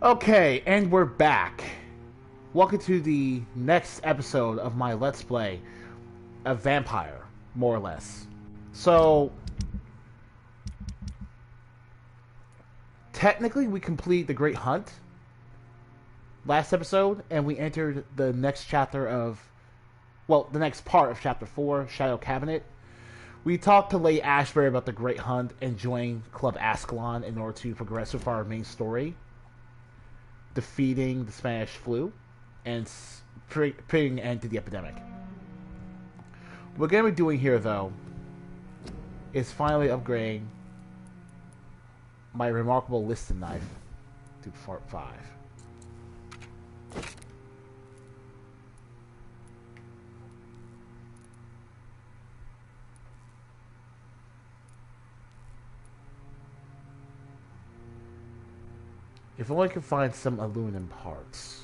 Okay, and we're back. Welcome to the next episode of my Let's Play of Vampyre, more or less. So, technically we complete the Great Hunt last episode, and we entered the next chapter of, well, the next part of Chapter 4, Shadow Cabinet. We talked to Lady Ashbury about the Great Hunt and joining Club Ascalon in order to progress with our main story, defeating the Spanish flu and putting an end to the epidemic. What we're going to be doing here, though, is finally upgrading my remarkable liston knife to Part 5. If only I could find some aluminum parts.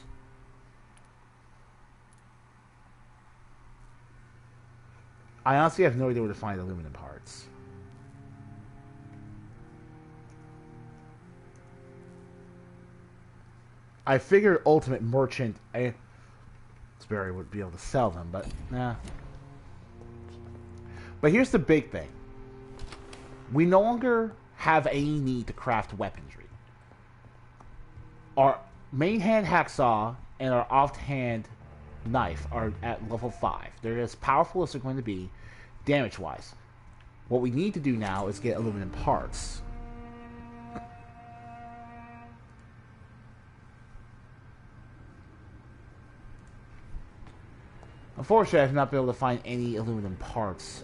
I honestly have no idea where to find aluminum parts. I figured Ultimate Merchant Sperry would be able to sell them, but nah. But here's the big thing. We no longer have any need to craft weaponry. Our main hand hacksaw and our offhand knife are at level 5. They're as powerful as they're going to be, damage-wise. What we need to do now is get aluminum parts. Unfortunately, I've not been able to find any aluminum parts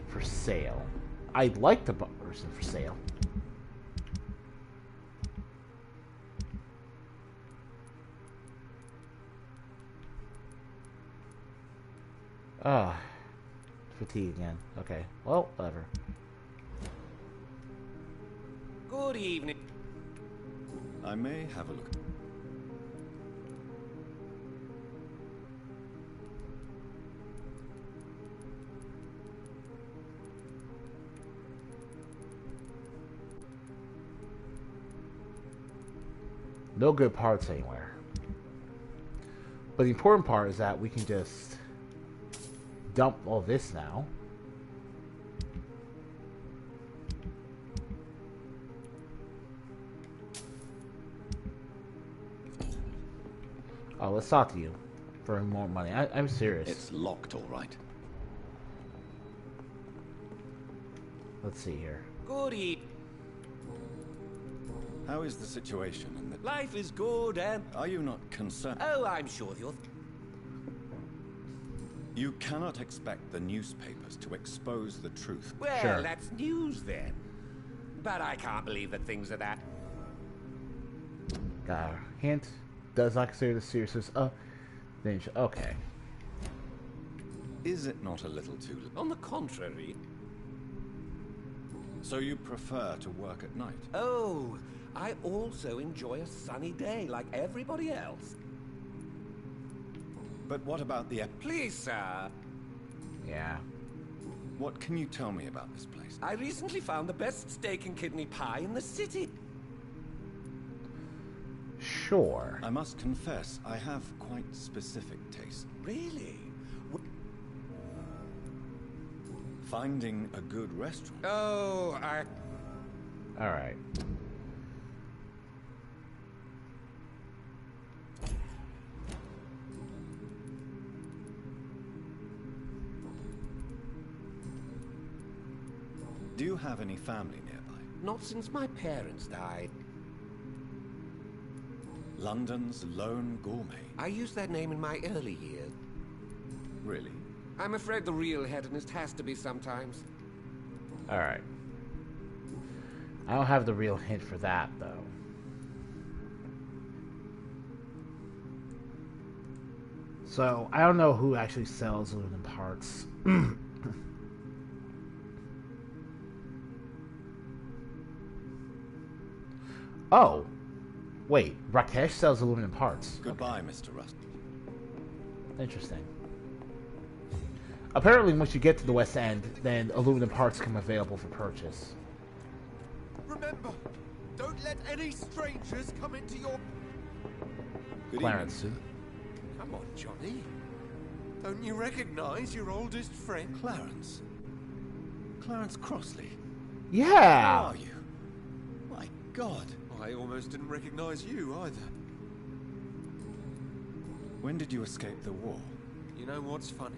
for sale. I'd like to buy them for sale. Fatigue again. Okay, well, whatever. Good evening. I may have a look. No good parts anywhere. But the important part is that we can just dump all this now. Oh, let's talk to you for more money. I'm serious. It's locked, all right. Let's see here. Good evening. How is the situation in the... Life is good and... Are you not concerned? Oh, I'm sure you're... You cannot expect the newspapers to expose the truth. Well, Sure. That's news then. But I can't believe that things are that... Hint. Does not consider the seriousness of danger. Okay. Is it not a little too... On the contrary... So you prefer to work at night? Oh, I also enjoy a sunny day like everybody else. But what about the... Please, sir. Yeah. What can you tell me about this place? I recently found the best steak and kidney pie in the city. Sure. I must confess, I have quite specific tastes. Really? Finding a good restaurant. Oh, All right. Do you have any family nearby? Not since my parents died. London's lone gourmet. I used that name in my early years. Really? I'm afraid the real hedonist has to be sometimes. Alright. I don't have the real hint for that, though. So, I don't know who actually sells aluminum parts. Oh. Wait, Rakesh sells aluminum parts. Goodbye, Mr. Rust. Interesting. Apparently, once you get to the West End, then aluminum parts come available for purchase. Remember, don't let any strangers come into your... Good Clarence. evening, Come on, Johnny. Don't you recognize your oldest friend? sir. Clarence. Clarence Crossley. How Yeah! are you? My God. I almost didn't recognize you either. When did you escape the war? You know what's funny?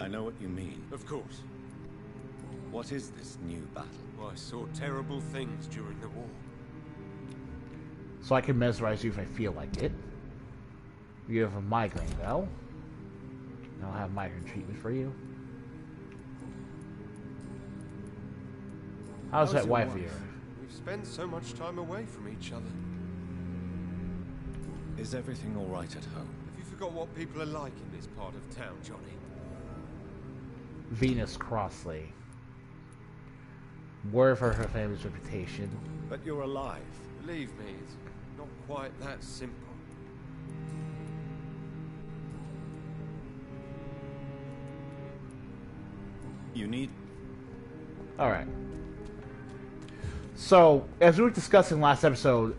I know what you mean. Of course. What is this new battle? I saw terrible things during the war. So I can mesmerize you if I feel like it. You have a migraine, though. I'll have migraine treatment for you. How's that your wife wife? of yours? We've spent so much time away from each other. Is everything all right at home? Have you forgot what people are like in this part of town, Johnny? Venus Crossley. Word for her family's reputation. But you're alive. Believe me, it's not quite that simple. You need... Alright. So, as we were discussing last episode,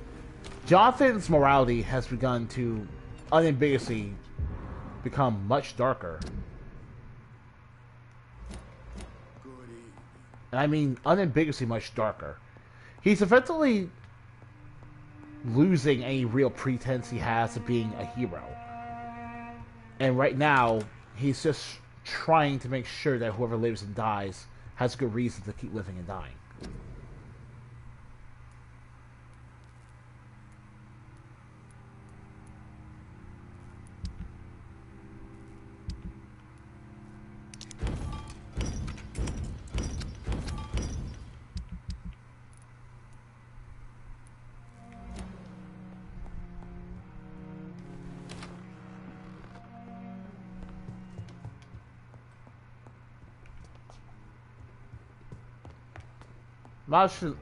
Jonathan's morality has begun to unambiguously become much darker. And I mean unambiguously much darker. He's effectively losing any real pretense he has of being a hero. And right now, he's just trying to make sure that whoever lives and dies has a good reason to keep living and dying.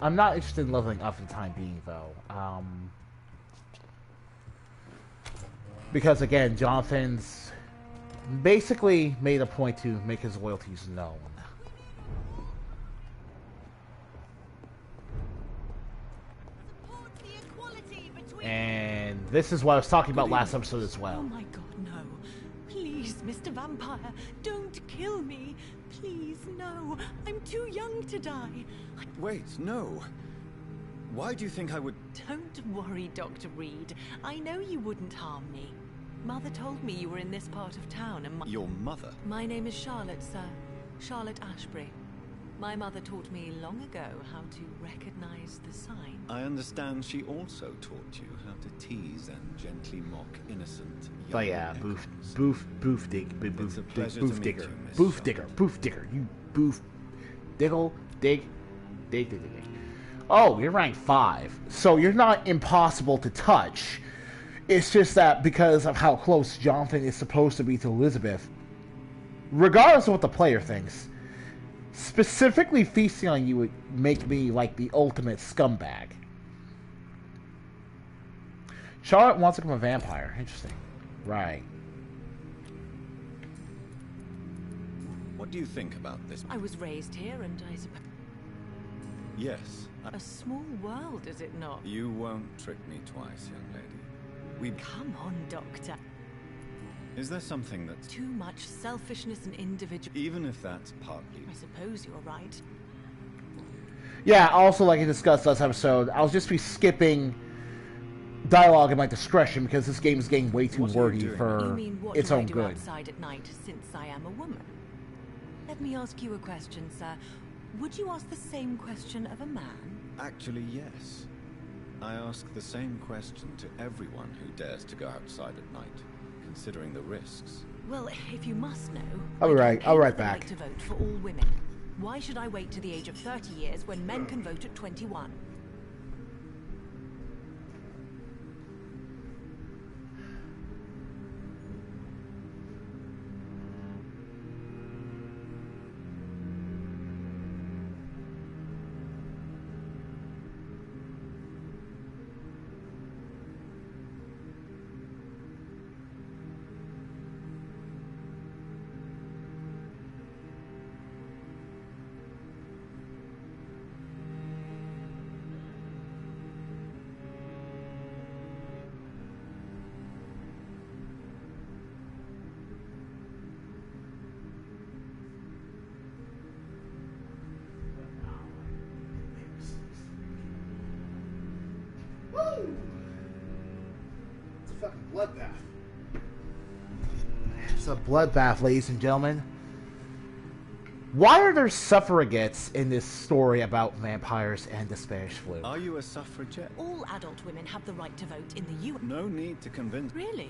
I'm not interested in leveling up for the time being, though. Because, again, Jonathan's basically made a point to make his loyalties known. And this is what I was talking about last episode as well. Oh my God, no. Please, Mr. Vampire, don't kill me. Please, no. I'm too young to die. Wait, no. Why do you think I would... Don't worry, Dr. Reed. I know you wouldn't harm me. Mother told me you were in this part of town and Your mother? My name is Charlotte, sir. Charlotte Ashbury. My mother taught me long ago how to recognize the sign. I understand she also taught you how to tease and gently mock innocent young Oh yeah, boof digger, you boof, dig. Oh, you're rank 5, so you're not impossible to touch. It's just that because of how close Jonathan is supposed to be to Elizabeth, regardless of what the player thinks, specifically feasting on you would make me like the ultimate scumbag. Charlotte wants to become a vampire. Interesting. Right. What do you think about this? I was raised here and I suppose... Yes. A small world, is it not? You won't trick me twice, young lady. We... Come on, Doctor. Is there something that's... Too much selfishness and individual... Even if that's partly... I suppose you're right. Yeah, also, like I discussed last episode, I'll just be skipping dialogue at my discretion because this game is getting way too What are you wordy doing? for You mean what its do I own do good. outside at night since I am a woman? Let me ask you a question, sir. Would you ask the same question of a man? Actually, yes. I ask the same question to everyone who dares to go outside at night. considering the risks. Well, if you must know, I'll be right the back. right to vote for all women. Why should I wait to the age of 30 years when men can vote at 21? Woo! It's a fucking bloodbath. It's a bloodbath, ladies and gentlemen. Why are there suffragettes in this story about vampires and the Spanish flu? Are you a suffragette? All adult women have the right to vote in the U.S. No need to convince. Really?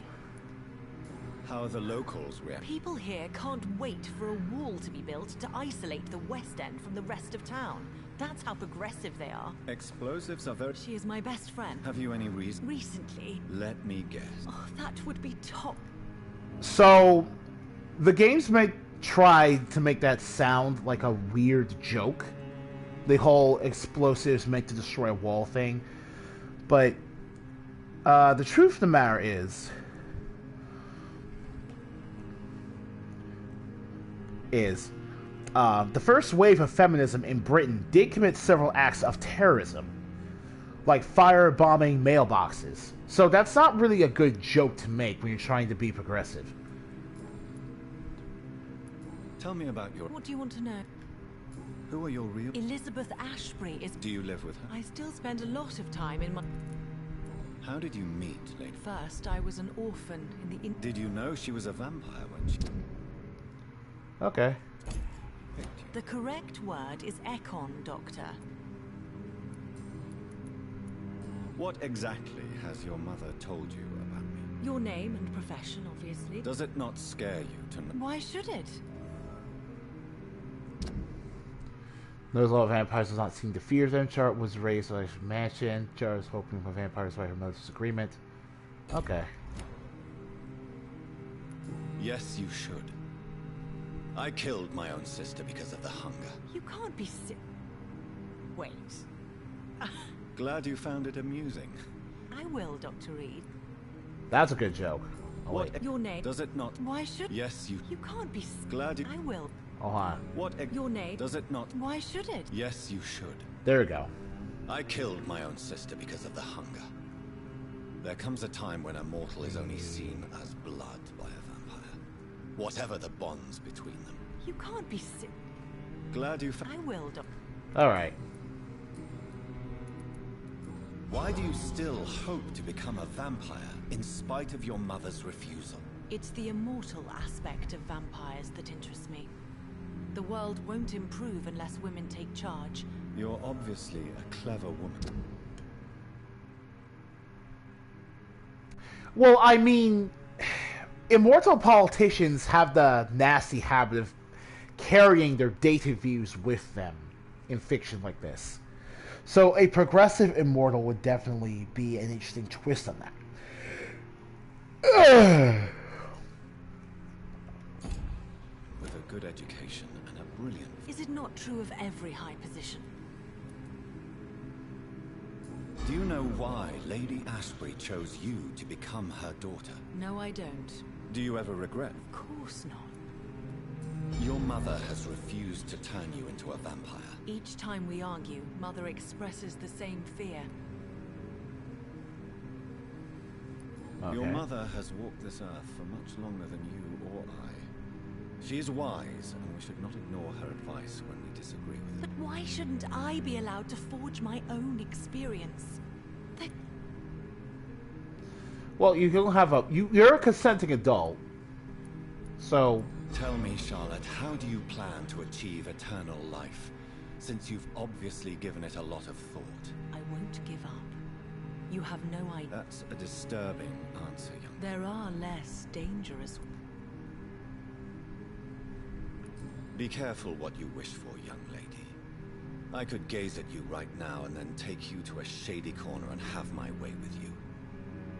How are the locals react? People here can't wait for a wall to be built to isolate the West End from the rest of town. That's how progressive they are. Explosives are very... She is my best friend. Have you any reason? Recently. Let me guess. Oh, that would be top. So, the games try to make that sound like a weird joke. The whole explosives meant to destroy a wall thing. But, the truth of the matter is... the first wave of feminism in Britain did commit several acts of terrorism, like firebombing mailboxes. So that's not really a good joke to make when you're trying to be progressive. Tell me about your... What do you want to know? Who are your real... Elizabeth Ashbury is... Do you live with her? I still spend a lot of time in my... How did you meet, lady? First, I was an orphan in the... Did you know she was a vampire when she... Okay. picked you? The correct word is Econ, Doctor. What exactly has your mother told you about me? Your name and profession, obviously. Does it not scare you to know? Why should it? Knows a lot of vampires does not seem to fear them. Chart was raised by a mansion. Chart is hoping for vampires by her mother's disagreement. Okay. Yes, you should. I killed my own sister because of the hunger. You can't be Wait. Glad you found it amusing. I will, Dr. Reed. That's a good joke. Oh, What? wait. Your name. Does it not? Why should... Yes, you... You can't be... Glad you... I will. Oh, huh. What? Your name. Does it not? Why should it? Yes, you should. There we go. I killed my own sister because of the hunger. There comes a time when a mortal is only seen as blood by a vampire. Whatever the bonds between them. You can't be Glad you I will, Doctor. Alright. Why do you still hope to become a vampire in spite of your mother's refusal? It's the immortal aspect of vampires that interests me. The world won't improve unless women take charge. You're obviously a clever woman. Well, I mean, immortal politicians have the nasty habit of carrying their dated views with them in fiction like this. So a progressive immortal would definitely be an interesting twist on that. With a good education and a brilliant... Is it not true of every high position? Do you know why Lady Ashbury chose you to become her daughter? No, I don't. Do you ever regret? Of course not. Your mother has refused to turn you into a vampire. Each time we argue, Mother expresses the same fear. Okay. Your mother has walked this earth for much longer than you or I. She is wise, and we should not ignore her advice when we disagree with But her. why shouldn't I be allowed to forge my own experience? That... Well, you don't have a... You're a consenting adult. So... Tell me, Charlotte, how do you plan to achieve eternal life, since you've obviously given it a lot of thought? I won't give up. You have no idea. That's a disturbing answer, young. There are less dangerous. Be careful what you wish for, young lady. I could gaze at you right now and then take you to a shady corner and have my way with you.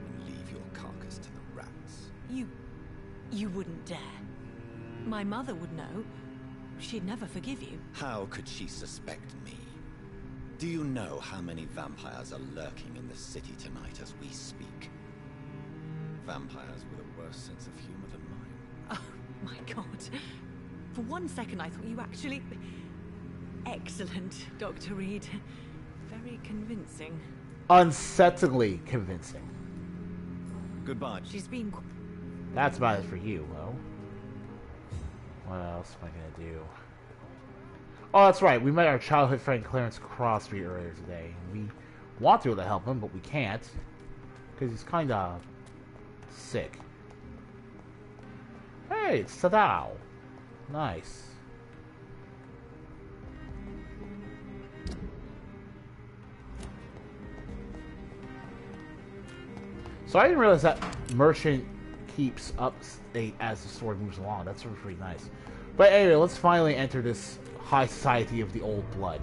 And leave your carcass to the rats. You wouldn't dare. My mother would know. She'd never forgive you. How could she suspect me? Do you know how many vampires are lurking in the city tonight as we speak? Vampires with a worse sense of humor than mine. Oh my god. For one second I thought you actually... Excellent, Dr. Reed. Very convincing. Unsettlingly convincing. Goodbye. She's been... That's about it for you, Will. What else am I gonna do? Oh, that's right. We met our childhood friend Clarence Crosby earlier today. We want to be able to help him, but we can't. Because he's kinda... sick. Hey, it's Sadao. Nice. So I didn't realize that merchant keeps up state as the story moves along. That's pretty nice. But anyway, let's finally enter this high society of the old blood.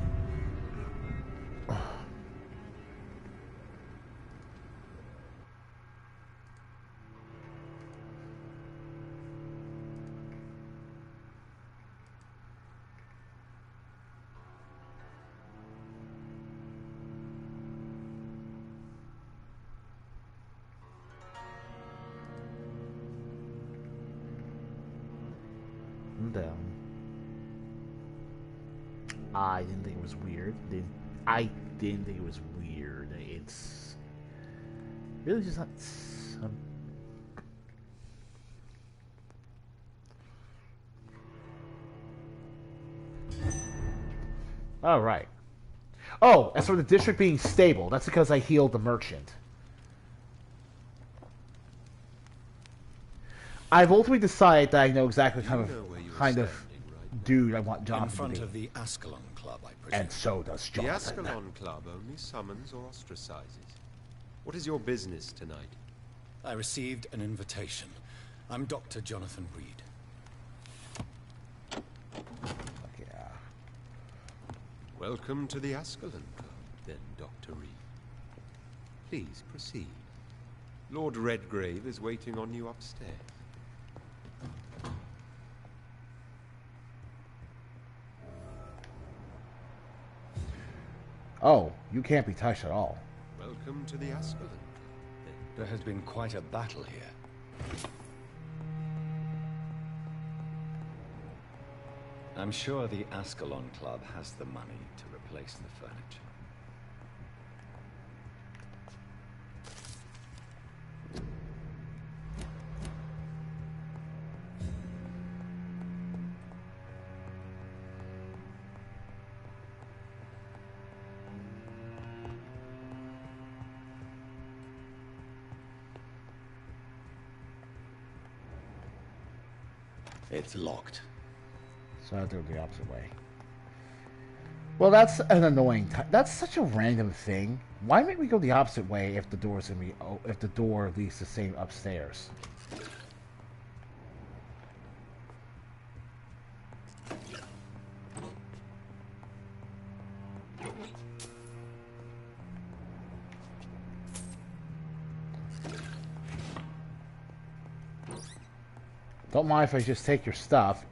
I didn't think it was weird. I didn't think it was weird. It's really just not. All right. Oh, as for the district being stable, that's because I healed the merchant. I've ultimately decided that I know exactly kind of dude I want Jonathan in front to be. of the Ascalon Club, I presume. And so does The Jonathan. Ascalon Club only summons or ostracizes. What is your business tonight? I received an invitation. I'm Dr. Jonathan Reed. Yeah. Welcome to the Ascalon Club, then, Dr. Reed. Please proceed. Lord Redgrave is waiting on you upstairs. Oh, you can't be touched at all. Welcome to the Ascalon Club, then. There has been quite a battle here. I'm sure the Ascalon Club has the money to replace the furniture. It's locked. So I have to go the opposite way. Well, that's an annoying. That's such a random thing. Why make me go the opposite way if the door's gonna be? If the door leads the same upstairs? Don't mind if I just take your stuff.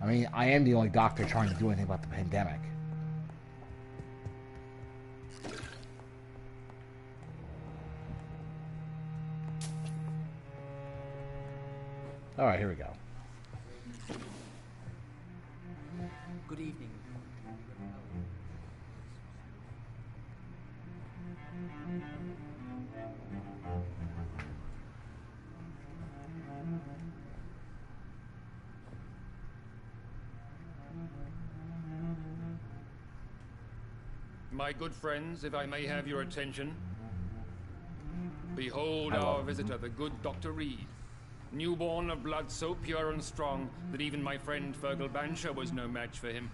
I mean, I am the only doctor trying to do anything about the pandemic. Alright, here we go. Good evening. My good friends, if I may have your attention. Behold our visitor, the good Dr. Reed. Newborn of blood so pure and strong that even my friend Fergal Bansher was no match for him.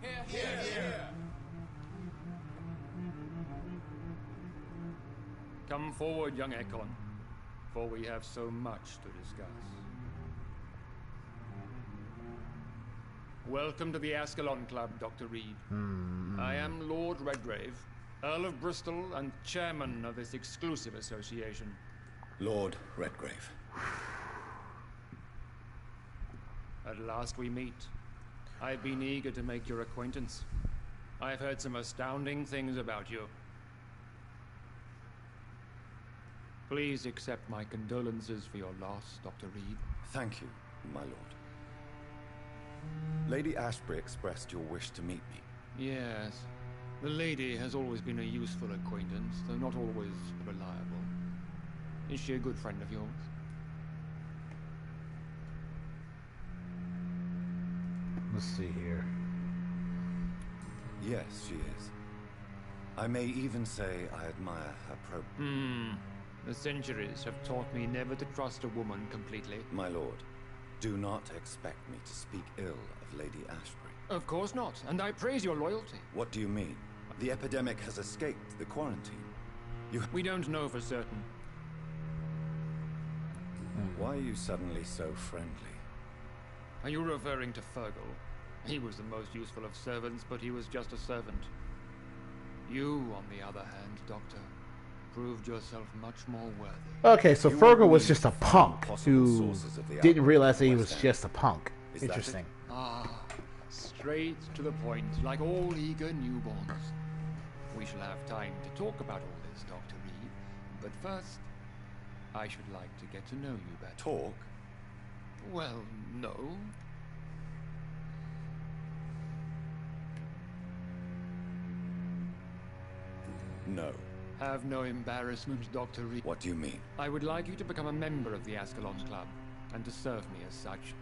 Here, here, here. Come forward, young Ekon, for we have so much to discuss. Welcome to the Ascalon Club, Dr. Reed. I am Lord Redgrave, Earl of Bristol and chairman of this exclusive association. Lord Redgrave. At last we meet. I've been eager to make your acquaintance. I've heard some astounding things about you. Please accept my condolences for your loss, Dr. Reed. Thank you, my lord. Lady Ashbury expressed your wish to meet me. Yes. The lady has always been a useful acquaintance, though not always reliable. Is she a good friend of yours? Let's see here. Yes, she is. I may even say I admire her The centuries have taught me never to trust a woman completely. My lord, do not expect me to speak ill of Lady Ashbury. Of course not, and I praise your loyalty. What do you mean? The epidemic has escaped the quarantine. We don't know for certain. Why are you suddenly so friendly? Are you referring to Fergal? He was the most useful of servants, but he was just a servant. You, on the other hand, Doctor, proved yourself much more worthy. Okay, so Fergal was just a punk who didn't realize that he was just a punk. Interesting. Straight to the point, like all eager newborns. We shall have time to talk about all this, Dr. Reed. But first, I should like to get to know you better. Talk? Well, no. No. Have no embarrassment, Dr. Reed. What do you mean? I would like you to become a member of the Ascalon Club, and to serve me as such.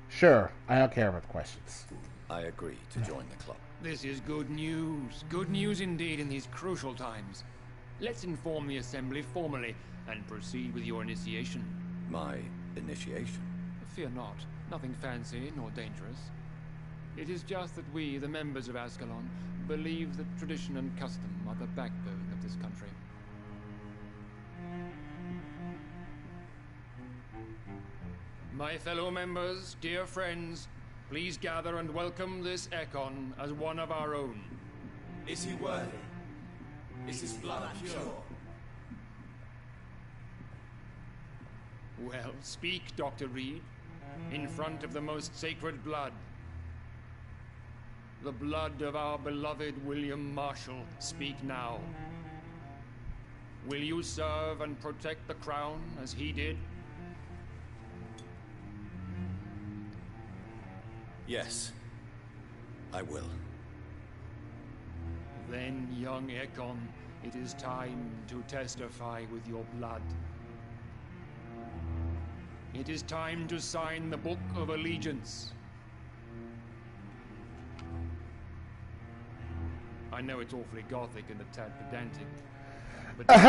Sure, I don't care about the questions. I agree to join the club. This is good news. Good news indeed in these crucial times. Let's inform the Assembly formally, and proceed with your initiation. My initiation? Fear not. Nothing fancy nor dangerous. It is just that we, the members of Ascalon, believe that tradition and custom are the backbone of this country. My fellow members, dear friends, please gather and welcome this Ekon as one of our own. Is he worthy? Is his blood pure? Well, speak, Dr. Reed, in front of the most sacred blood. The blood of our beloved William Marshall. Speak now. Will you serve and protect the crown as he did? Yes, I will. Then, young Ekon, it is time to testify with your blood. It is time to sign the Book of Allegiance. I know it's awfully gothic and a tad pedantic, but of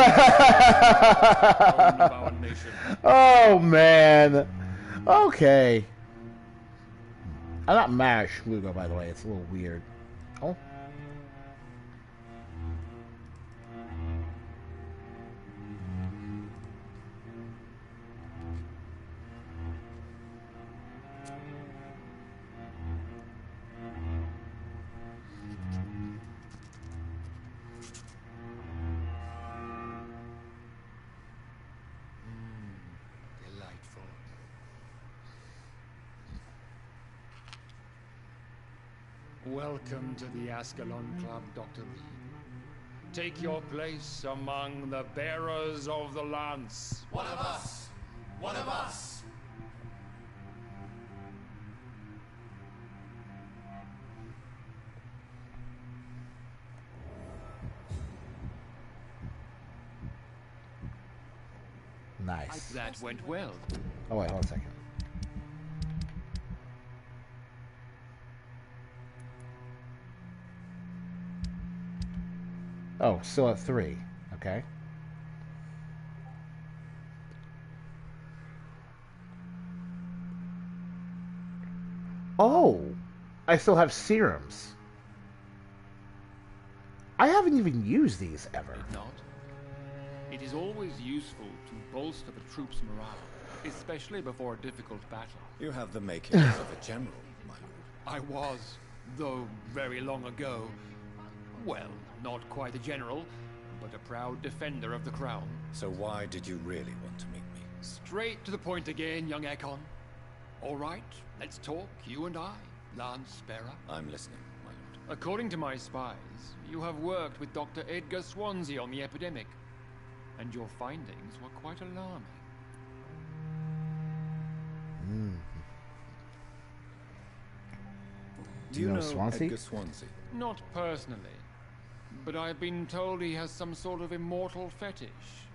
our nation. Oh, man. Okay. I'm not mad at Schlugo, by the way. It's a little weird. Oh. Delightful. Welcome to the Ascalon Club, Dr. Reed. Take your place among the bearers of the lance. One of us! One of us! Nice. That went well. Oh, wait, hold on a second. Oh, still at 3. Okay. Oh! I still have serums. I haven't even used these ever. Did not? It is always useful to bolster the troops' morale, especially before a difficult battle. You have the makings of a general, my lord. I was, though very long ago. Well, not quite a general, but a proud defender of the crown. So why did you really want to meet me? Straight to the point again, young Ekon. All right, let's talk, you and I, Lance Sparrow. I'm listening, my lord. According to my spies, you have worked with Dr. Edgar Swansea on the epidemic, and your findings were quite alarming. Do you know Swansea? Edgar Swansea? Not personally, but I've been told he has some sort of immortal fetish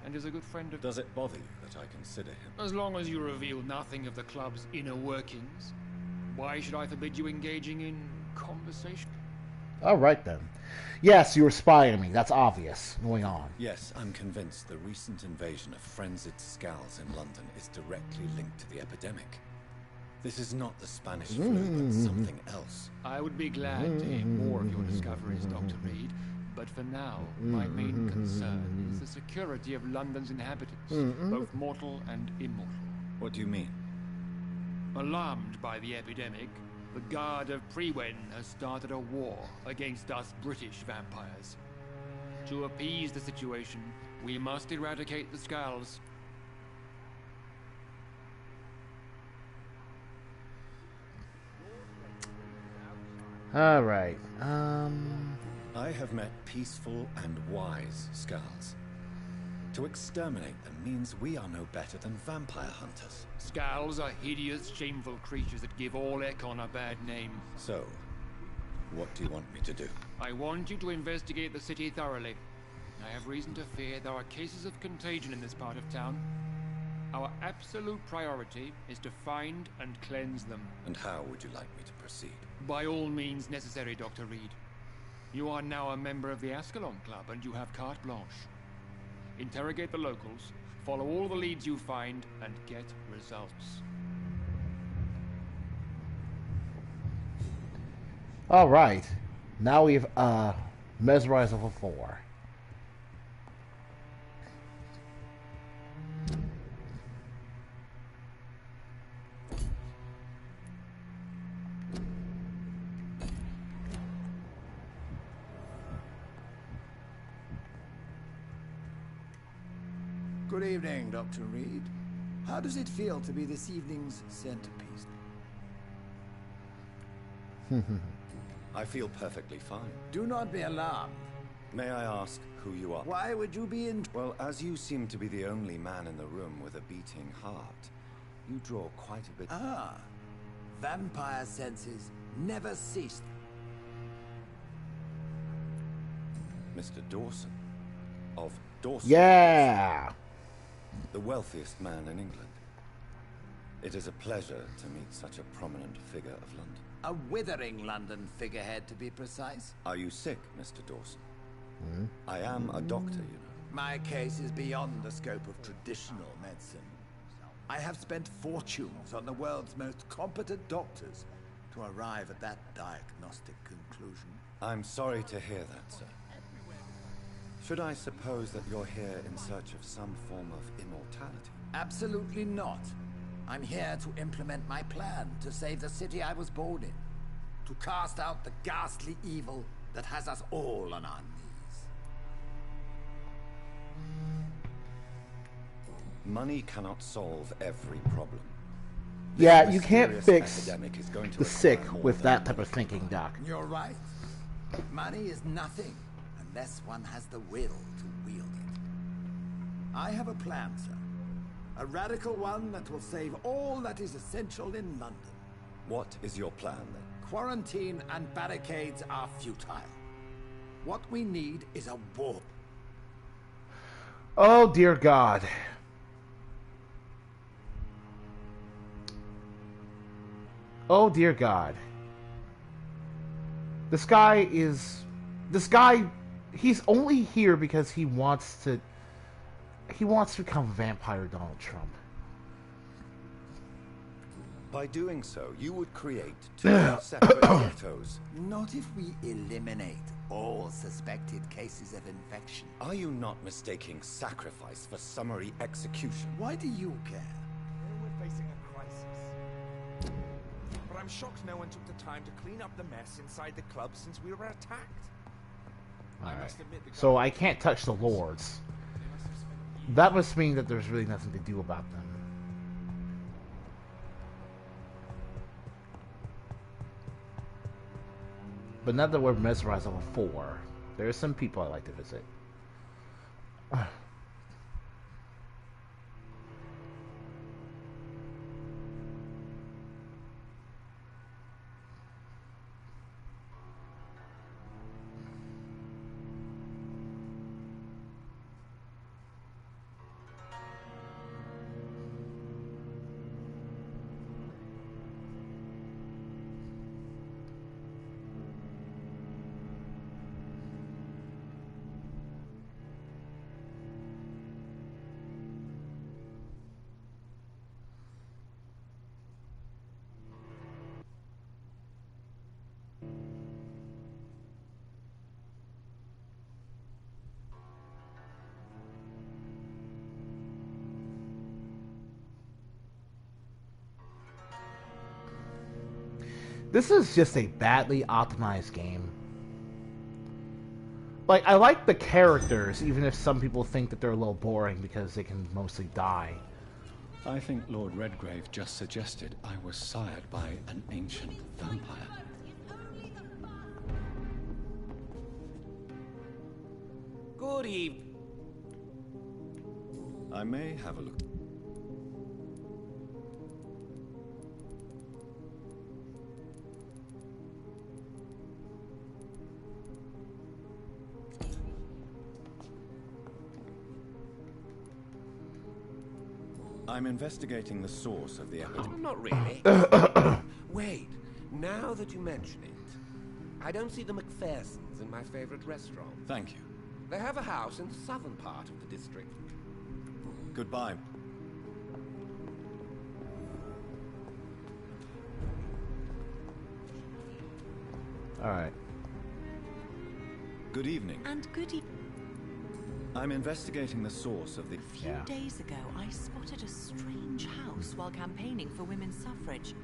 and is a good friend of... Does it bother you that I consider him? As long as you reveal nothing of the club's inner workings, why should I forbid you engaging in conversation? All right, then. Yes, you were spying on me. That's obvious. Going on. Yes, I'm convinced the recent invasion of frenzied Skulls in London is directly linked to the epidemic. This is not the Spanish flu, but something else. I would be glad to hear more of your discoveries, Dr. Reed, but for now, my main concern is the security of London's inhabitants, both mortal and immortal. What do you mean? Alarmed by the epidemic, the Guard of Prewen has started a war against us British vampires. To appease the situation, we must eradicate the Skulls. All right. I have met peaceful and wise Skulls. To exterminate them means we are no better than vampire hunters. Skulls are hideous, shameful creatures that give all Ekon a bad name. So, what do you want me to do? I want you to investigate the city thoroughly. I have reason to fear there are cases of contagion in this part of town. Our absolute priority is to find and cleanse them. And how would you like me to proceed? By all means necessary, Dr. Reed. You are now a member of the Ascalon Club and you have carte blanche. Interrogate the locals, follow all the leads you find, and get results. All right. Now we've mesmerized level 4. Good evening, Dr. Reed. How does it feel to be this evening's centerpiece? I feel perfectly fine. Do not be alarmed. May I ask who you are? Why would you be in... Well, as you seem to be the only man in the room with a beating heart, you draw quite a bit... Ah, vampire senses never cease. Mr. Dawson. Of Dawson. Yeah. The wealthiest man in England. It is a pleasure to meet such a prominent figure of London. A withering London figurehead, to be precise. Are you sick, Mr. Dawson? I am a doctor, you know. My case is beyond the scope of traditional medicine. I have spent fortunes on the world's most competent doctors to arrive at that diagnostic conclusion. I'm sorry to hear that, sir. Should I suppose that you're here in search of some form of immortality? Absolutely not. I'm here to implement my plan to save the city I was born in. To cast out the ghastly evil that has us all on our knees. Money cannot solve every problem. Yeah, This you can't mysterious fix epidemic is going to the require sick more with than that type money. of thinking, Doc. You're right. Money is nothing unless one has the will to wield it. I have a plan, sir. A radical one that will save all that is essential in London. What is your plan, then? Quarantine and barricades are futile. What we need is a war. Oh, dear God. Oh, dear God. This guy, he's only here because he wants to become vampire Donald Trump. By doing so, you would create two separate ghettos. Not if we eliminate all suspected cases of infection. Are you not mistaking sacrifice for summary execution? Why do you care? We're facing a crisis. But I'm shocked no one took the time to clean up the mess inside the club since we were attacked. Alright. So I can't touch the lords. That must mean that there's really nothing to do about them. But now that we're mesmerized level 4, there are some people I like to visit. This is just a badly optimized game. Like, I like the characters, even if some people think that they're a little boring because they can mostly die. I think Lord Redgrave just suggested I was sired by an ancient vampire. Good evening. I may have a look. I'm investigating the source of the epidemic. Not really. Wait, now that you mention it, I don't see the McPhersons in my favorite restaurant. Thank you. They have a house in the southern part of the district. Goodbye. Alright. Good evening. And good evening. I'm investigating the source of the... A few days ago, I spotted a strange house while campaigning for women's suffrage.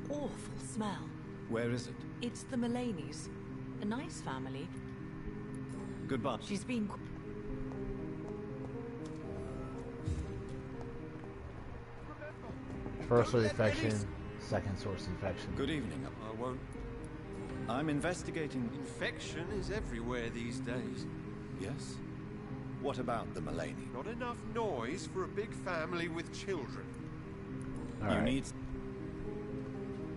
Awful smell. Where is it? It's the Mullaneys. A nice family. Goodbye. She's been... First source infection, second source infection. Good evening. I won't. I'm investigating... Infection is everywhere these days. Yes? What about the Mullany? Not enough noise for a big family with children. All you right. need...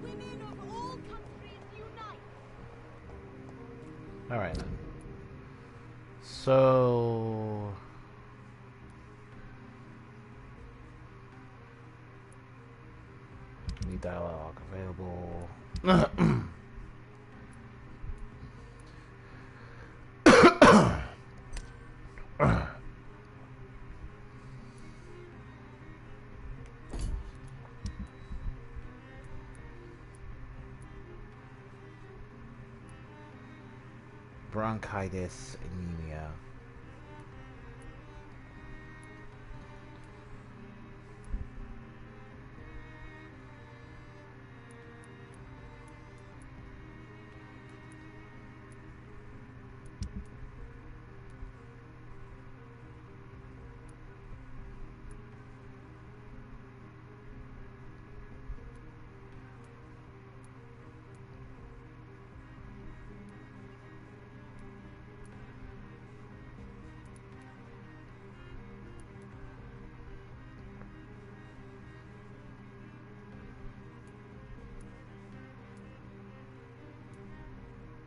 Women of all countries unite! Alright then. So... Need dialogue available. Bronchitis, anemia.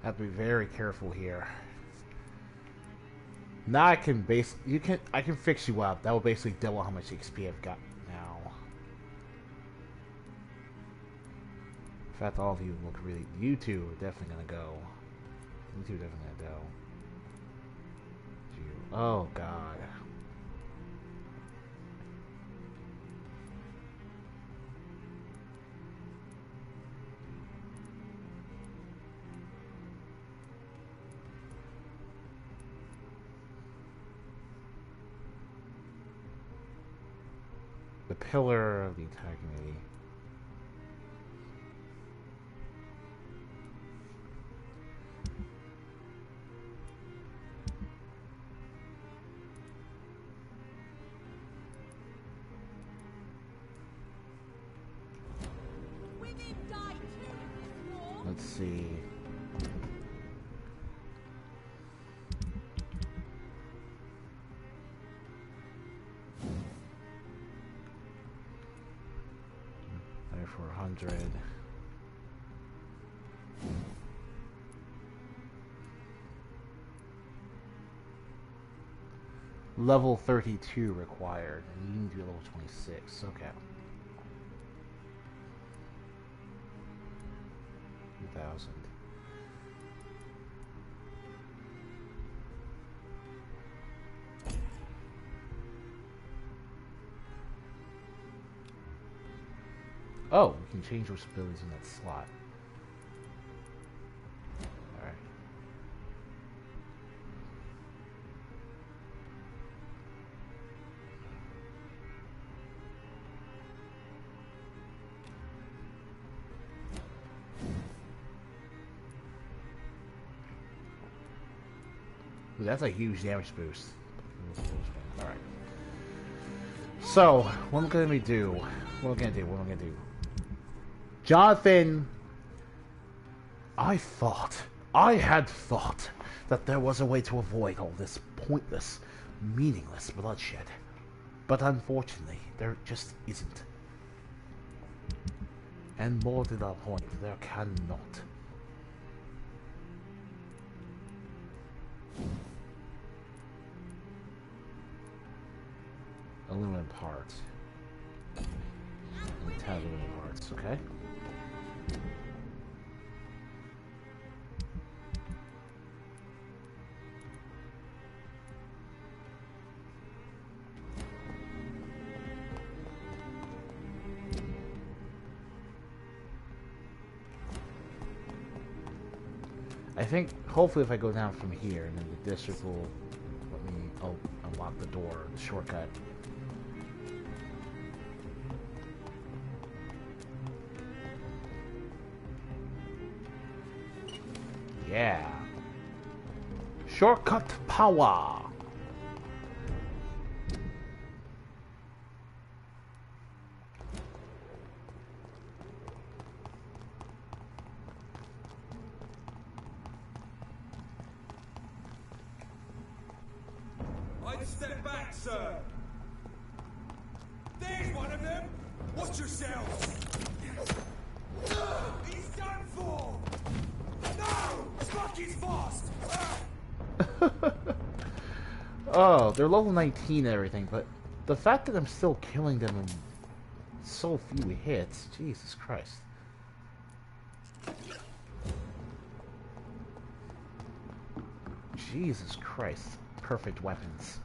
Have to be very careful here. Now I can I can fix you up. That will basically double how much XP I've got now. In fact, all of you look really. You two are definitely gonna go. You two are definitely gonna go. Oh God. The pillar of the entire community. Women die too in this war. Let's see. For 100. Level 32 required. And you need to be level 26. Okay. 2,000. Oh, we can change those abilities in that slot. Alright. Ooh, that's a huge damage boost. Alright. So, what am I gonna do? What am I gonna do? Jonathan, I had thought that there was a way to avoid all this pointless, meaningless bloodshed. But unfortunately, there just isn't. And more to the point, there cannot. Aluminum parts. 10 aluminum parts, okay? I think, hopefully if I go down from here, and then the district will let me, unlock the door, the shortcut. Yeah. Shortcut power. I'd step back, sir. There's one of them. Watch yourselves. He's done for. No! Fuck his fast! Oh, they're level 19 and everything, but the fact that I'm still killing them in so few hits, Jesus Christ. Jesus Christ. Perfect weapons.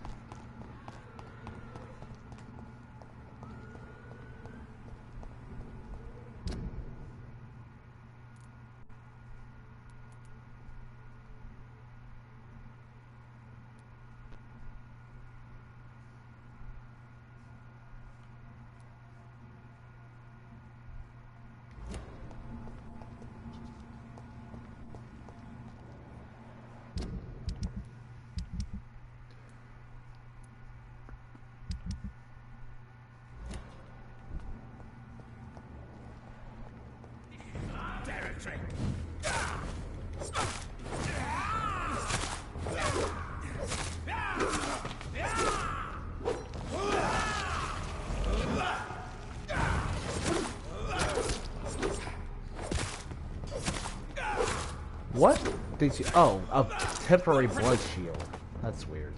What did you... Oh, a temporary blood shield. That's weird.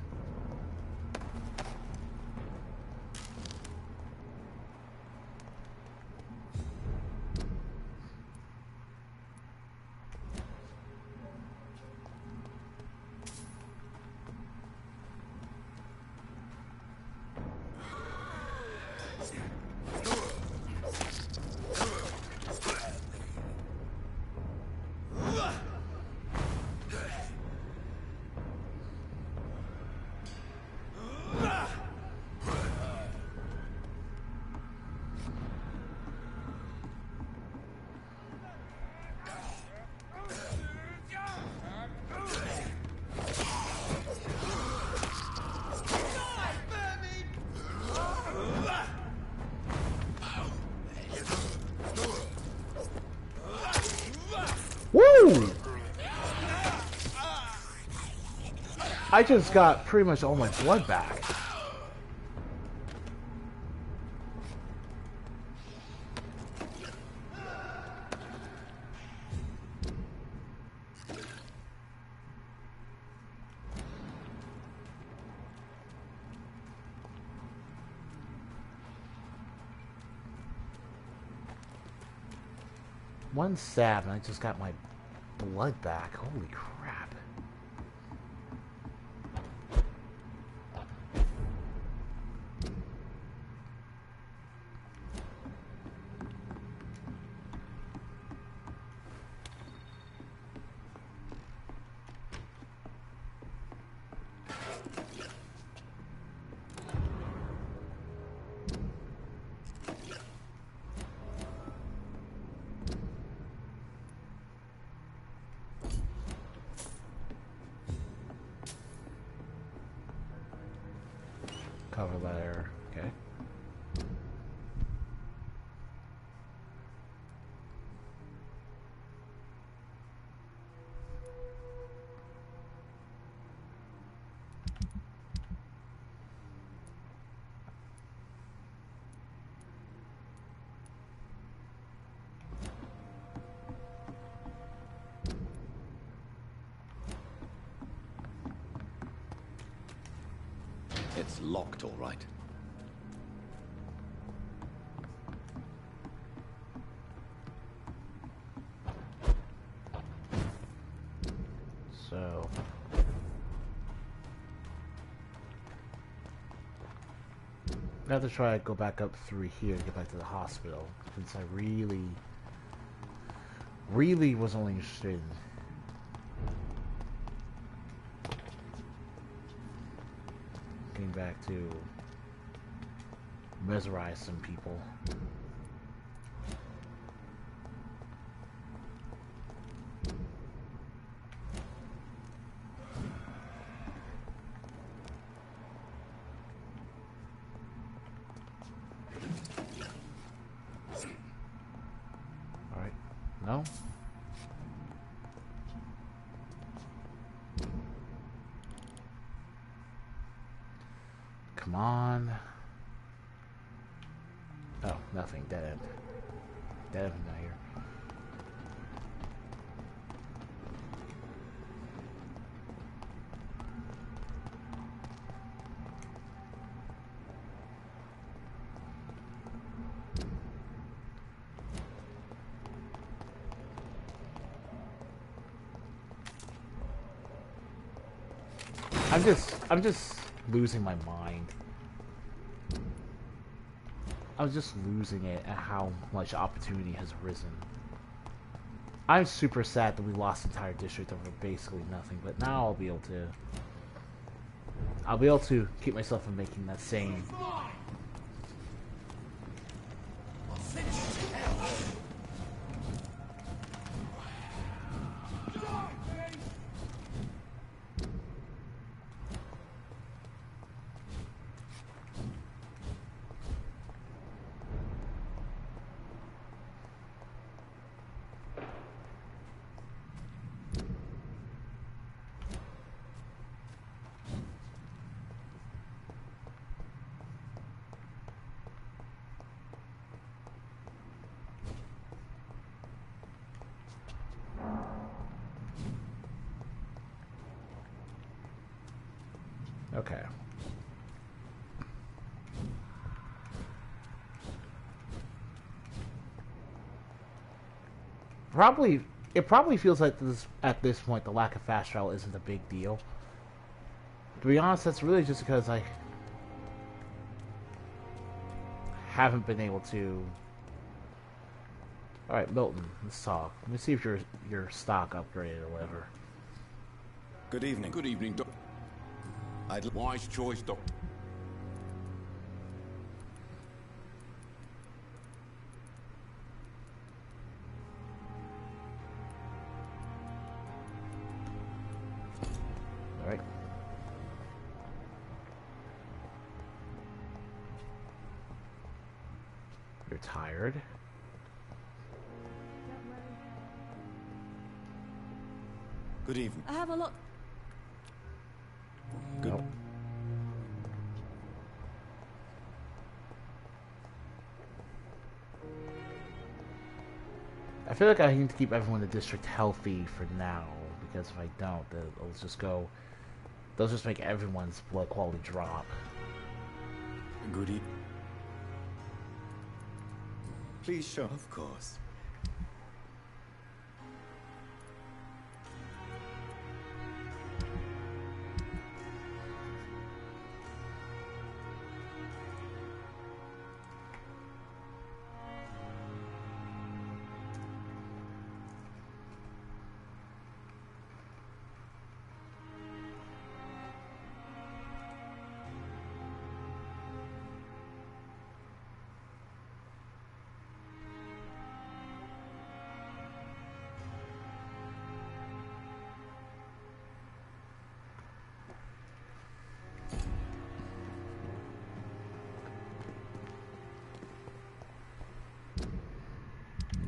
Ooh! I just got pretty much all my blood back. One stab and I just got my blood back. Holy crap. Cover letter, okay. It's locked, all right. So... I have to try to go back up through here to get back to the hospital, since I really was only interested in getting back to mesmerize some people. Alright, no? Come on. Oh, nothing. Dead end. Dead end out here. I'm just losing my mind. I was just losing it at how much opportunity has arisen. I'm super sad that we lost the entire district over basically nothing, but now I'll be able to keep myself from making that same. Okay. It probably feels like at this point the lack of fast travel isn't a big deal. To be honest, that's really just because I haven't been able to. All right, Milton, let's talk. Let me see if your stock upgraded or whatever. Good evening. Good evening, Doc. Wise choice, Doc. All right. You're tired. Good evening. I have a lot. Good. Nope. I feel like I need to keep everyone in the district healthy for now, because if I don't, they'll just make everyone's blood quality drop. Good evening. Please show. Of course.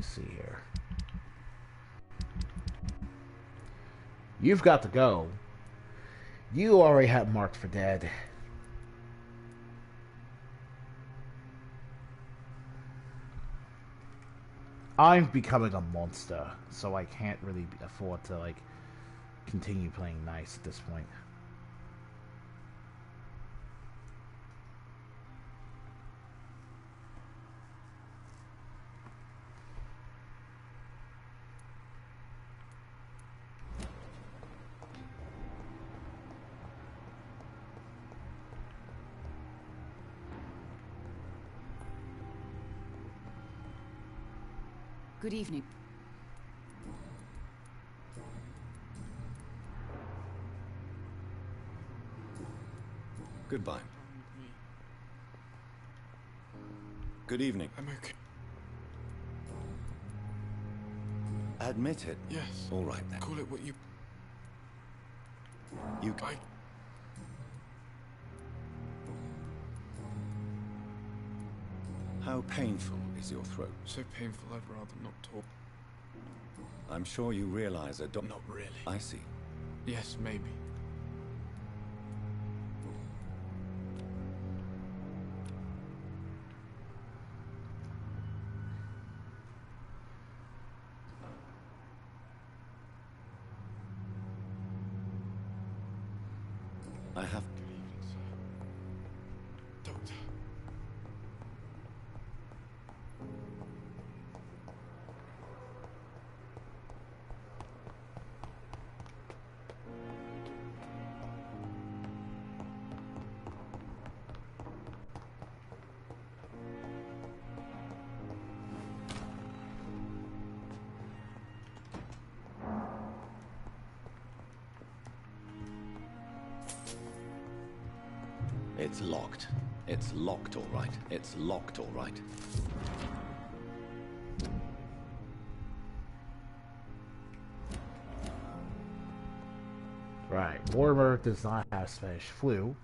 See here. You've got to go. You already have marked for dead. I'm becoming a monster, so I can't really afford to, like, continue playing nice at this point. Good evening. Goodbye. Good evening. I'm okay. Admit it. Yes. All right then. Call it what you... You... How painful is your throat? So painful I'd rather not talk. I'm sure you realize a Not really. I see. Yes, maybe. I have... Good evening, sir. Doctor. It's locked. It's locked, all right. It's locked, all right. Right. Mortimer does not have Spanish flu.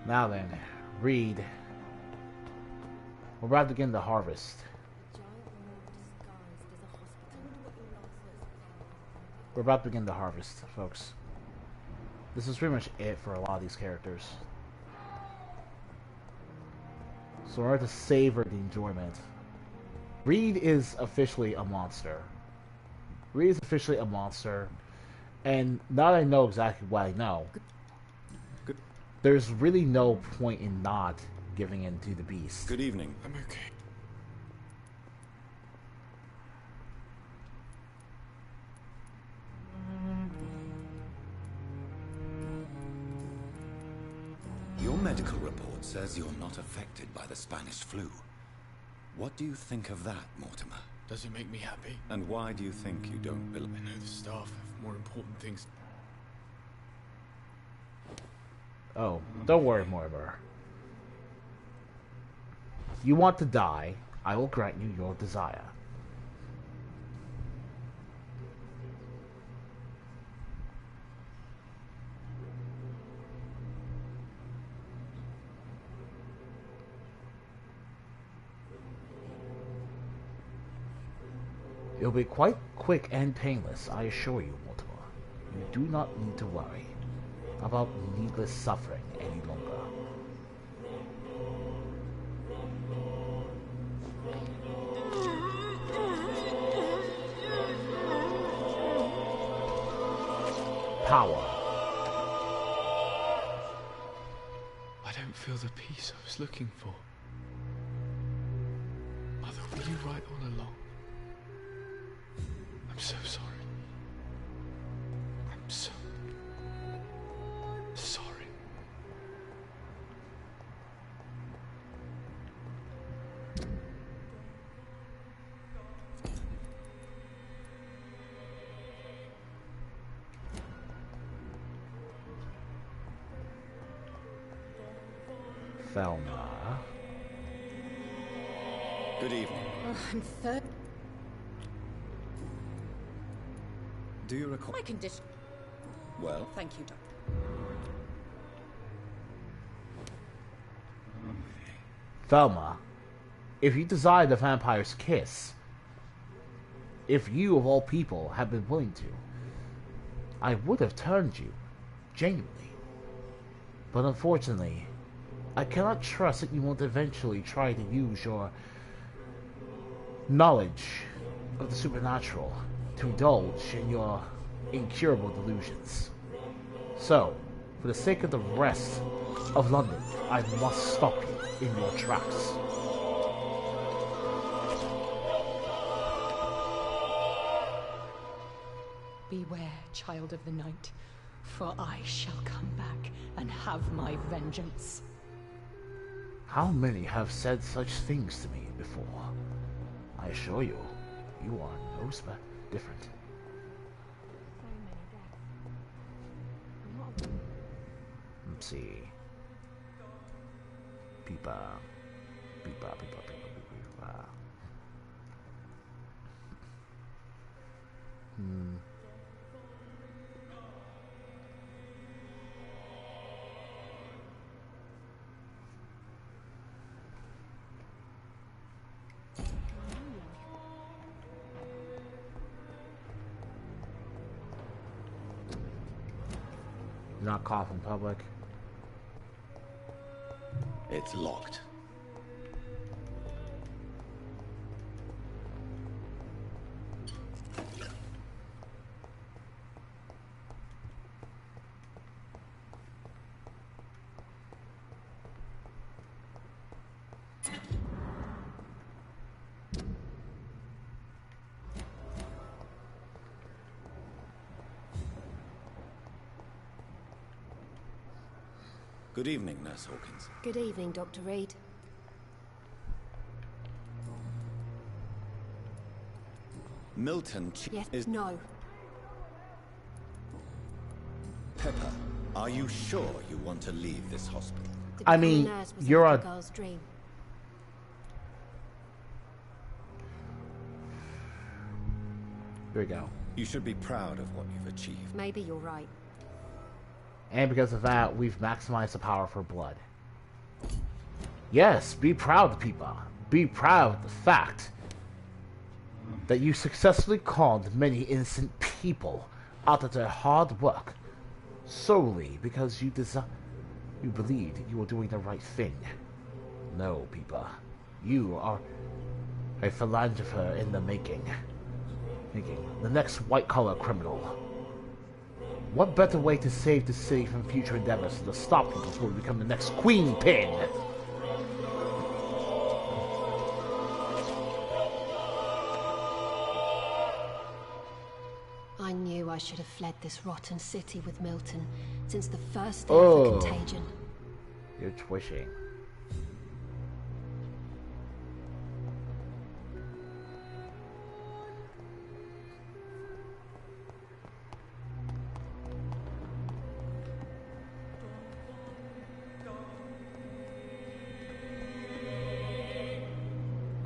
Now then, Reed. We're about to begin the harvest. We're about to begin the harvest, folks. This is pretty much it for a lot of these characters. So in order to savor the enjoyment, Reed is officially a monster. Reed is officially a monster. And now that I know exactly what I know, there's really no point in not giving in to the beast. Good evening. I'm okay. Your medical report says you're not affected by the Spanish flu. What do you think of that, Mortimer? Does it make me happy? And why do you think you don't believe? I know the staff have more important things. Oh, don't worry, Mortimer. You want to die, I will grant you your desire. It'll be quite quick and painless, I assure you, Mortimer. You do not need to worry about needless suffering any longer. Power. I don't feel the peace I was looking for. Mother, were you right all along? I'm so sorry. I'm so sorry. Thelma. Good evening. I'm third. Do you recall? My condition. Well, Thank you, Doctor. Thelma, if you desire the vampire's kiss, if you of all people had been willing to, I would have turned you, genuinely. But unfortunately, I cannot trust that you won't eventually try to use your knowledge of the supernatural to indulge in your incurable delusions. So, for the sake of the rest of London, I must stop you in your tracks. Beware, child of the night, for I shall come back and have my vengeance. How many have said such things to me before? I assure you, you are no different. Let's see. Peepa. Peepa, peepa, peepa, peepa, peepa. Not cough in public. it's locked. Good evening, Nurse Hawkins. Good evening, Dr. Reed. Milton Yes, is... no. Pepper, are you sure you want to leave this hospital? The I mean, nurse was you're a a... little girl's dream. Here we go. You should be proud of what you've achieved. Maybe you're right. And because of that, we've maximized the power for blood. Yes, be proud, people. Be proud of the fact that you successfully conned many innocent people out of their hard work solely because you believed you were doing the right thing. No, people. You are a philanderer in the making. The next white-collar criminal. What better way to save the city from future endeavors than to stop you before you become the next Queen Pin? I knew I should have fled this rotten city with Milton since the first day of the contagion. You're twitching.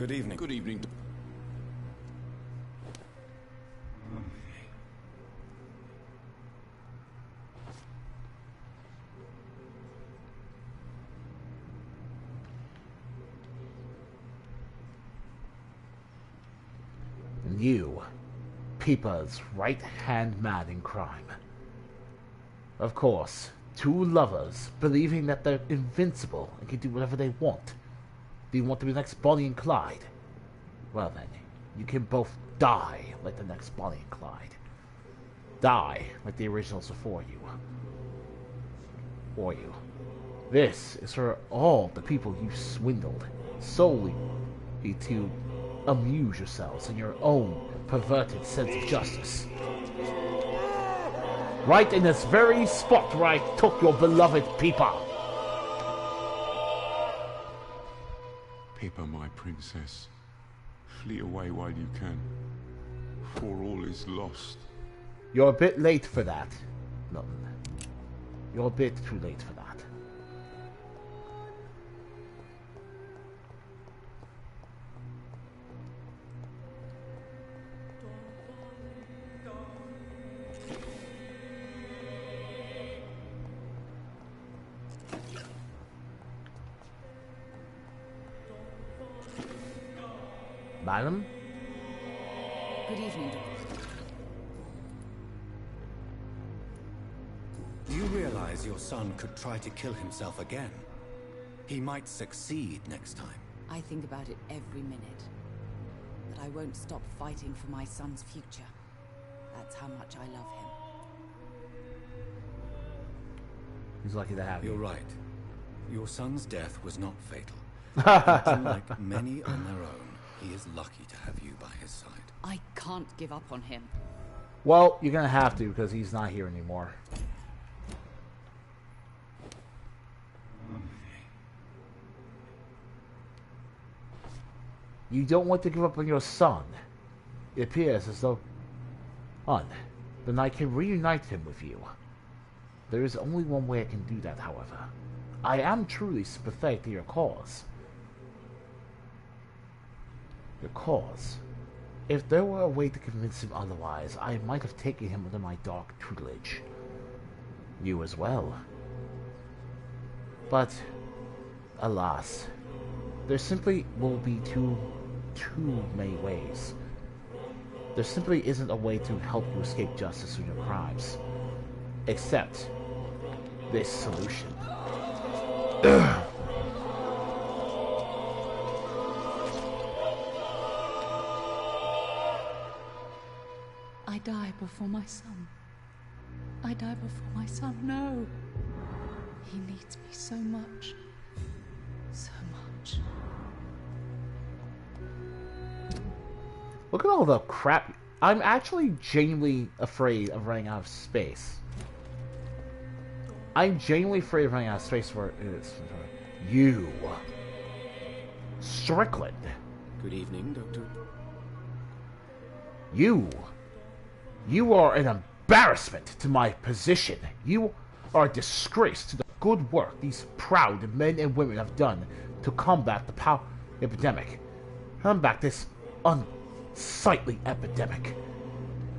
Good evening. Good evening. And you, Peepa's right-hand man in crime. Of course, two lovers believing that they're invincible and can do whatever they want. Do you want to be the next Bonnie and Clyde? Well then, you can both die like the next Bonnie and Clyde. Die like the originals before you. For you. This is for all the people you swindled solely to amuse yourselves in your own perverted sense of justice. Right in this very spot where I took your beloved Peepa. Pippa, my princess, flee away while you can, for all is lost. You're a bit late for that, Milton. You're a bit too late for that. Madam? Good evening, Doctor. Do you realize your son could try to kill himself again? He might succeed next time. I think about it every minute. But I won't stop fighting for my son's future. That's how much I love him. He's lucky to have you. You're right. Your son's death was not fatal. Acting like many on their own, he is lucky to have you by his side. I can't give up on him. Well, you're gonna have to, because he's not here anymore. You don't want to give up on your son. It appears as though... then I can reunite him with you. There is only one way I can do that, however. I am truly sympathetic to your cause. Your cause. If there were a way to convince him otherwise, I might have taken him under my dark tutelage. You as well. But, alas, there simply will be too many ways. There simply isn't a way to help you escape justice for your crimes. Except this solution. I die before my son. I die before my son. No. He needs me so much. So much. Look at all the crap. I'm actually genuinely afraid of running out of space. I'm genuinely afraid of running out of space for you. Strickland. Good evening, Doctor. You are an embarrassment to my position. You are a disgrace to the good work these proud men and women have done to combat the power epidemic. Combat this unsightly epidemic.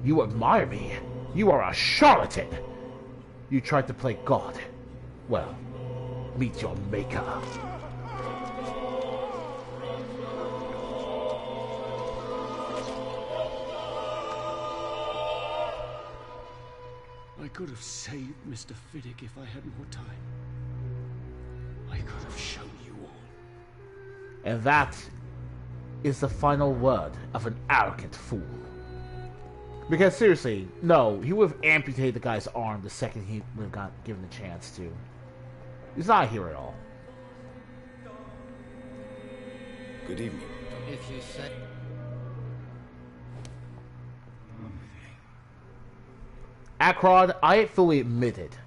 You admire me. You are a charlatan. You tried to play God. Well, meet your maker. I could have saved Mr. Fiddick if I had more time. I could have shown you all. And that is the final word of an arrogant fool. Because seriously, no, he would have amputated the guy's arm the second he would have got given a chance to. He's not here at all. Good evening. If you say... Akrod, I fully admit it.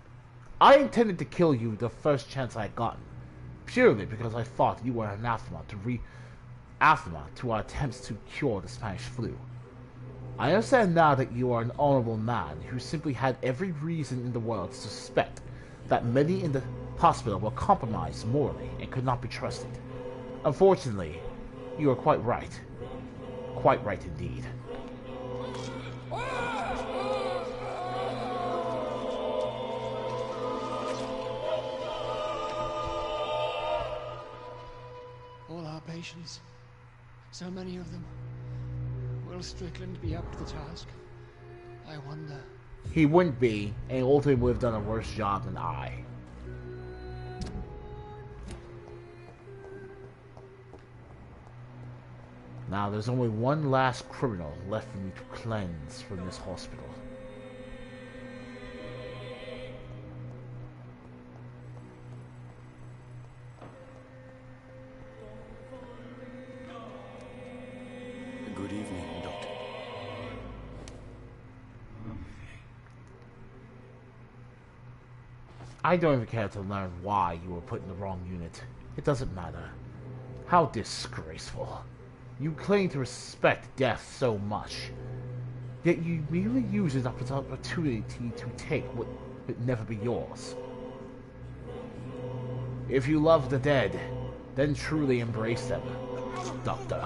I intended to kill you the first chance I had gotten, purely because I thought you were an anathema to our attempts to cure the Spanish flu. I understand now that you are an honorable man who simply had every reason in the world to suspect that many in the hospital were compromised morally and could not be trusted. Unfortunately, You are quite right. Quite right indeed. All our patients. So many of them. Will Strickland be up to the task? I wonder. He wouldn't be, and ultimately would have done a worse job than I. Now, there's only one last criminal left for me to cleanse from this hospital. Good evening, Doctor. I don't even care to learn why you were put in the wrong unit. It doesn't matter. How disgraceful. You claim to respect death so much, yet you merely use it as an opportunity to take what would never be yours. If you love the dead, then truly embrace them, Doctor.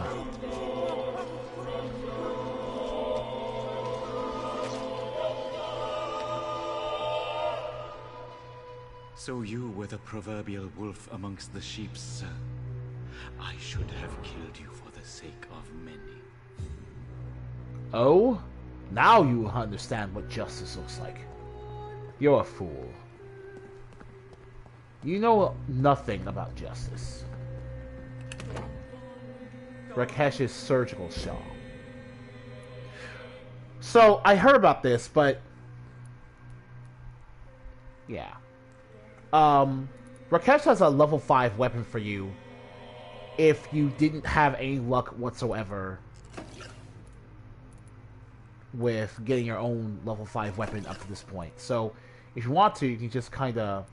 So you were the proverbial wolf amongst the sheep, sir. I should have killed you for the sake of many. Oh? Now you understand what justice looks like. You're a fool. You know nothing about justice. Rakesh's surgical shawl. So, I heard about this, but... yeah. Rakesh has a level 5 weapon for you if you didn't have any luck whatsoever with getting your own level 5 weapon up to this point. So, if you want to, you can just kind of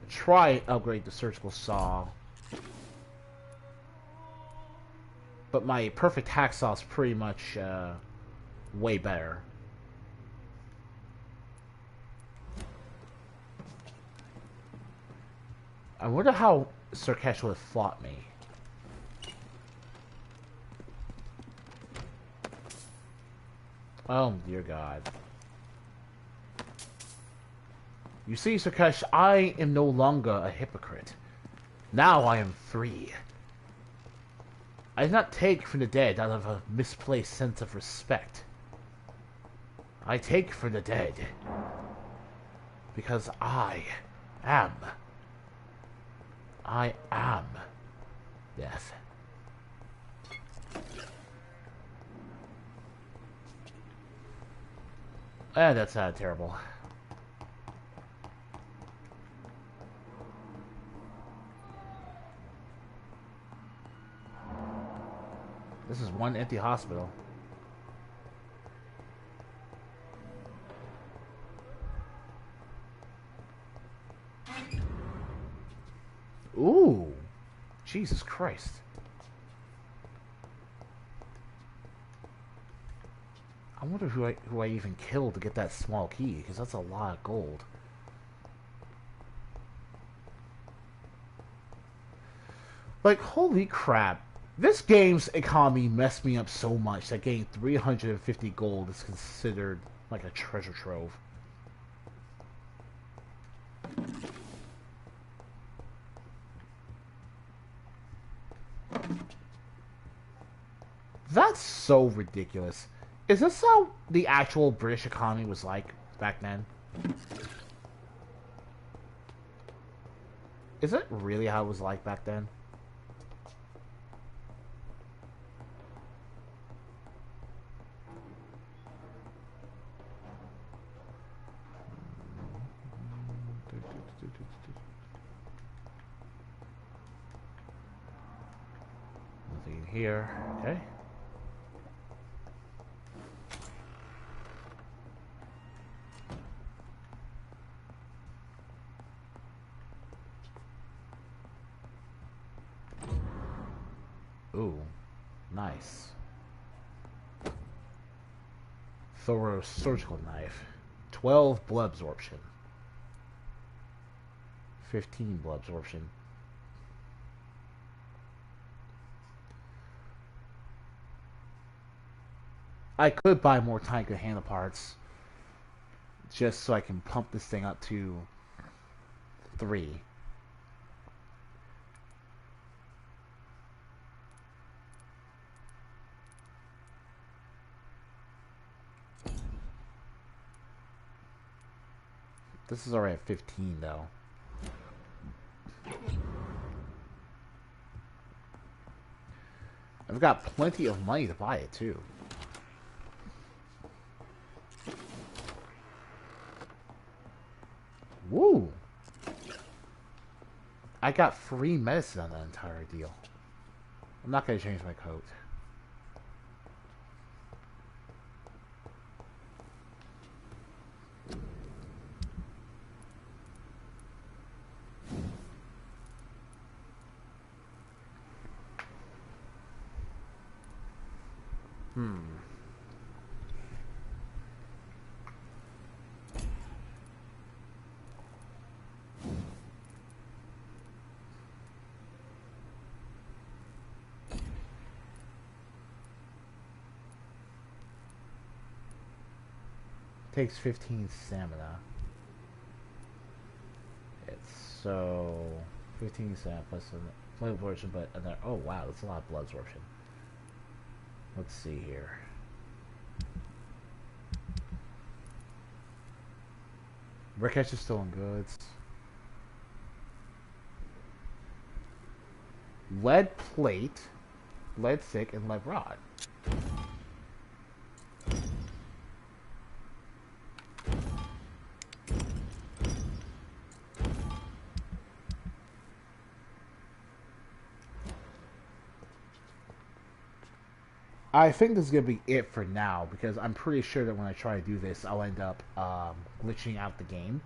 try and upgrade the surgical saw. But my perfect hacksaw is pretty much way better. I wonder how Sarkesh would have fought me. Oh, dear God. You see, Sarkesh, I am no longer a hypocrite. Now I am free. I did not take from the dead out of a misplaced sense of respect. I take from the dead because I am death. That's terrible. This is one empty hospital. Ooh. Jesus Christ. I wonder who I even killed to get that small key, because that's a lot of gold. Like, holy crap. This game's economy messed me up so much that getting 350 gold is considered like a treasure trove. That's so ridiculous. Is this how the actual British economy was like back then? Is it really how it was like back then? Nothing here. Okay. Ooh, nice. Thorough surgical knife. 12 blood absorption. 15 blood absorption. I could buy more Tiny Good handle parts just so I can pump this thing up to 3. This is already at 15 though. I've got plenty of money to buy it too. Woo! I got free medicine on that entire deal. I'm not going to change my coat. Takes 15 stamina. It's so 15 stamina plus blood absorption, but another. Oh wow, that's a lot of blood absorption. Let's see here. Rickett's is stolen goods. Lead plate, lead stick, and lead rod. I think this is going to be it for now, because I'm pretty sure that when I try to do this, I'll end up glitching out the game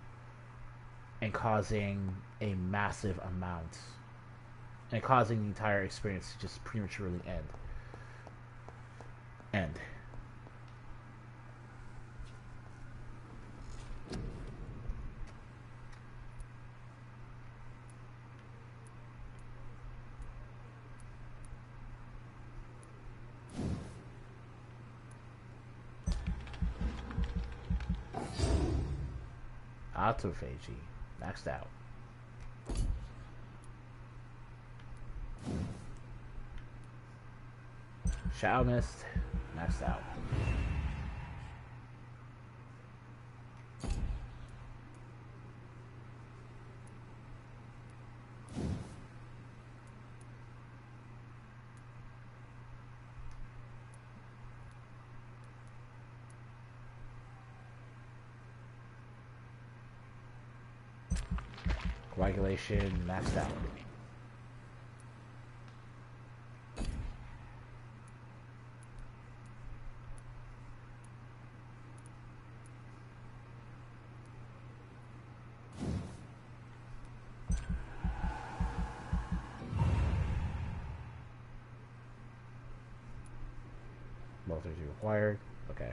and causing a massive amount, and causing the entire experience to just prematurely end. Autophagy, maxed out. Shadow Mist, maxed out. Coagulation, maxed out. Both are required. Okay.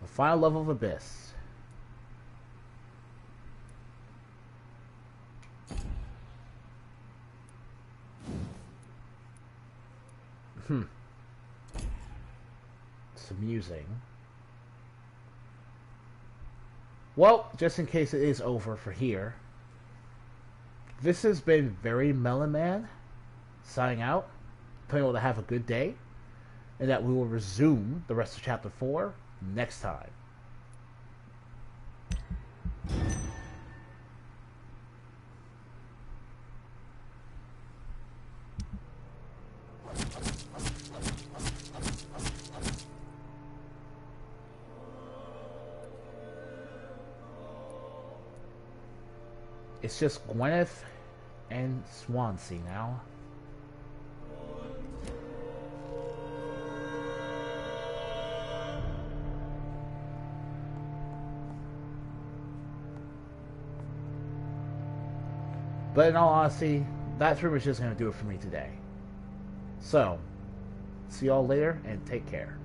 Final level of Abyss. It's amusing. Well, just in case it is over for here, this has been Very Melon Man, signing out, praying you all to have a good day, and that we will resume the rest of Chapter 4 next time. It's just Gwyneth and Swansea now. But in all honesty, that's pretty much just going to do it for me today. So, see y'all later, and take care.